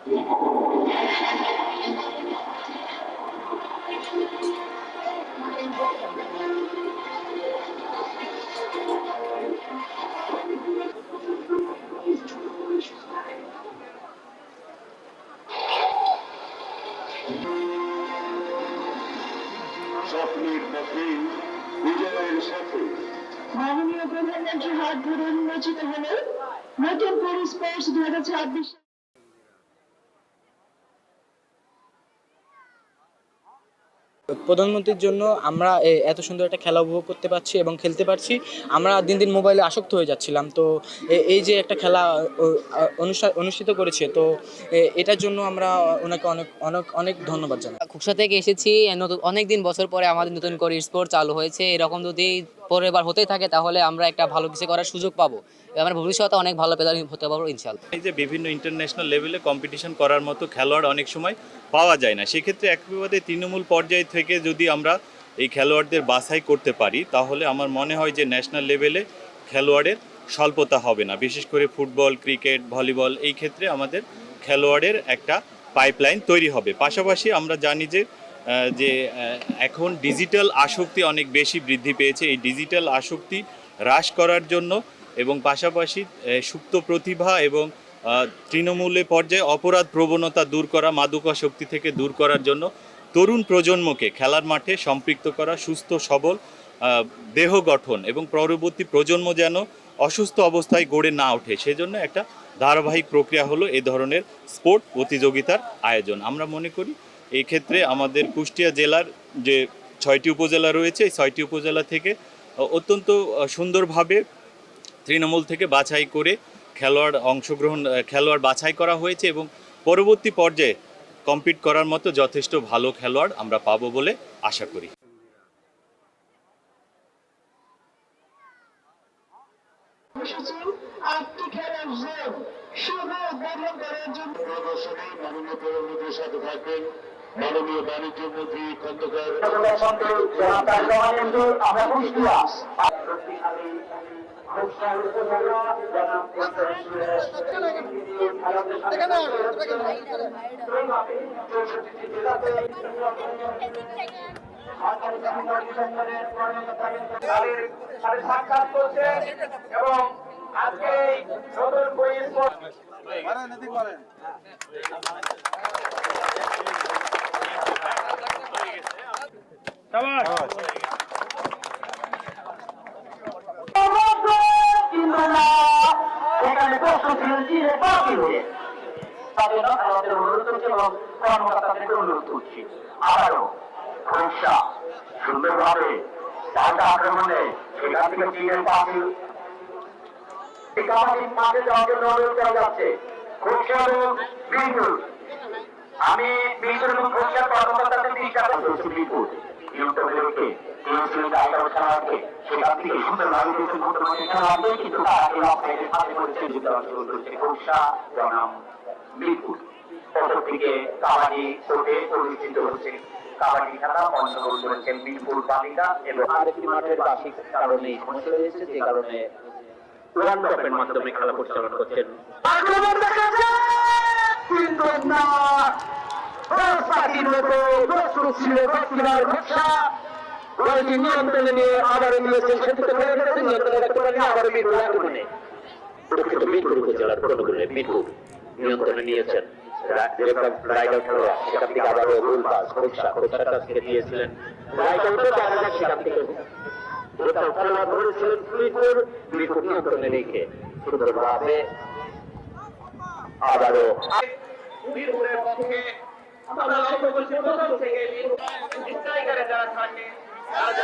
স্বপ্নের পথে বিজয়ের সাথে মাননীয় প্রধানমন্ত্রীর হাত ধরে উন্মোচিত হল নতুন স্পোর্টস 2026। প্রধানমন্ত্রীর জন্য আমরা এত সুন্দর একটা খেলা উপভোগ করতে পারছি এবং খেলতে পারছি। আমরা দিন দিন মোবাইলে আসক্ত হয়ে যাচ্ছিলাম, তো এই যে একটা খেলা অনুষ্ঠিত করেছে, তো এটার জন্য আমরা ওনাকে অনেক অনেক অনেক ধন্যবাদ জানাই। খুকসা থেকে এসেছি, নতুন অনেক দিন বছর পরে আমাদের নতুন করে স্পোর্ট চালু হয়েছে। এরকম যদি পরের বার হতেই থাকে তাহলে আমরা একটা ভালো কিছু করার সুযোগ পাবো, আমরা ভবিষ্যতে অনেক ভালো প্লেয়ার হতে পারবো ইনশাআল্লাহ। এই যে বিভিন্ন ইন্টারন্যাশনাল লেভেলে কম্পিটিশন করার মতো খেলোয়াড় অনেক সময় পাওয়া যায় না, সেক্ষেত্রে একেবারে তৃণমূল পর্যায় থেকে যদি আমরা এই খেলোয়াড়দের বাছাই করতে পারি তাহলে আমার মনে হয় যে ন্যাশনাল লেভেলে খেলোয়াড়ের স্বল্পতা হবে না। বিশেষ করে ফুটবল, ক্রিকেট, ভলিবল এই ক্ষেত্রে আমাদের খেলোয়াড়ের একটা পাইপলাইন তৈরি হবে। পাশাপাশি আমরা জানি যে এখন ডিজিটাল আসক্তি অনেক বেশি বৃদ্ধি পেয়েছে। এই ডিজিটাল আসক্তি হ্রাস করার জন্য এবং পাশাপাশি সুপ্ত প্রতিভা এবং তৃণমূলের পর্যায়ে অপরাধ প্রবণতা দূর করা, মাদকাসক্তি থেকে দূর করার জন্য তরুণ প্রজন্মকে খেলার মাঠে সম্পৃক্ত করা, সুস্থ সবল দেহ গঠন এবং পরবর্তী প্রজন্ম যেন অসুস্থ অবস্থায় গড়ে না ওঠে, সেজন্য একটা ধারাবাহিক প্রক্রিয়া হলো এ ধরনের স্পোর্ট প্রতিযোগিতার আয়োজন। আমরা মনে করি এই ক্ষেত্রে আমাদের কুষ্টিয়া জেলার যে 6টি উপজেলা রয়েছে, এই 6টি উপজেলা থেকে অত্যন্ত সুন্দরভাবে তৃণমূল থেকে বাছাই করে খেলোয়াড় বাছাই করা হয়েছে এবং পরবর্তী পর্যায়ে কম্পিট করার মতো যথেষ্ট ভালো খেলোয়াড় আমরা পাবো বলে আশা করি। মাননীয় প্রধানমন্ত্রীর সাথে থাকবেন মাননীয় বাণিজ্য মন্ত্রী খন্দকার। সাক্ষাৎ করছে এবং আজকে নতুন এখানে প্রশ্ন ছিল জিরে বাতিল হয়ে তাদের আমাদের অনুরোধ করছি এবং কর্মকর্তাদেরকে অনুরোধ করছি আবারও খোকসা সুন্দরভাবে ঢাকা আক্রমণে সেখান থেকে জিরের বাতিল মাঠে যাওয়ার জন্য অনুরোধ করা যাচ্ছে। খোকসা এবং বিপুল, আমি বিপুল এবং খোকসার কর্মকর্তাদের বিপুল সেখান থেকে সুন্দরভাবে কিন্তু তারা খোকসা বনাম বিপুল থেকে কাবাডি কোর্টে পরিচিত হচ্ছে। কাবাডি খেলা অংশগ্রহণ করেছেন মিরপুর বালিকা এবং আরেকটি মাঠের বার্ষিক কারণে সমস্যা হয়েছে, যে কারণে ওয়ার্কশপের মাধ্যমে খেলা পরিচালনা করছেন। আক্রমণ দেখা যায় কিন্তু না, নিয়ন্ত্রণে নিয়ে আবারও নিয়েছেন, সেটিতে নিয়ন্ত্রণে রাখতে পারেন আবারও মিরপুর আক্রমণে প্রকৃত মিরপুর উপজেলার প্রণগুলে মিরপুর নিয়ন্ত্রণে নিয়েছেন। রাইডার খেলোয়াড় সেখান থেকে আবারও গোল পাস খোকসার কাছ থেকে দিয়েছিলেন রাইডার, সেখান থেকে খেলোয়াড় ধরেছিলেন মিরপুর নিয়ন্ত্রণে রেখে সুন্দরভাবে আবারও মিরপুরের পক্ষে আমরা লক্ষ্য করছি প্রথম থেকে স্ট্রাইকারে যারা থাকে তারা